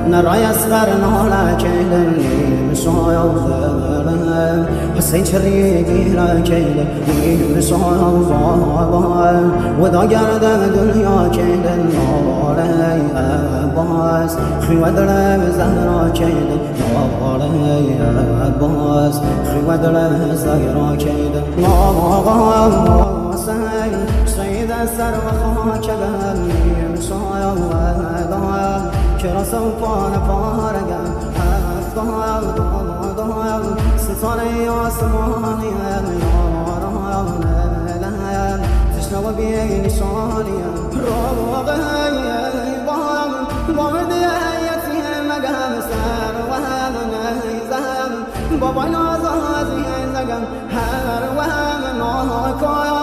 نرای اسقر نالا کیل مسایل حسین چریگی را کیل مسایل و دا گردن دنیا کیل ناله عباس خیوه دل زهرا کیل ناله عباس خیوه دل زهرا کیل ناله سيد السر وخاكبا مصايا وضايا كرسا وقانا فارقا ضايا ضايا سلطاني واسماني يا لايا تشنو بي نشانيا روغي ضايا ومدي ايتي مقام سار وهم نهيزام بابا نازازي زقم هر وهم ناكايا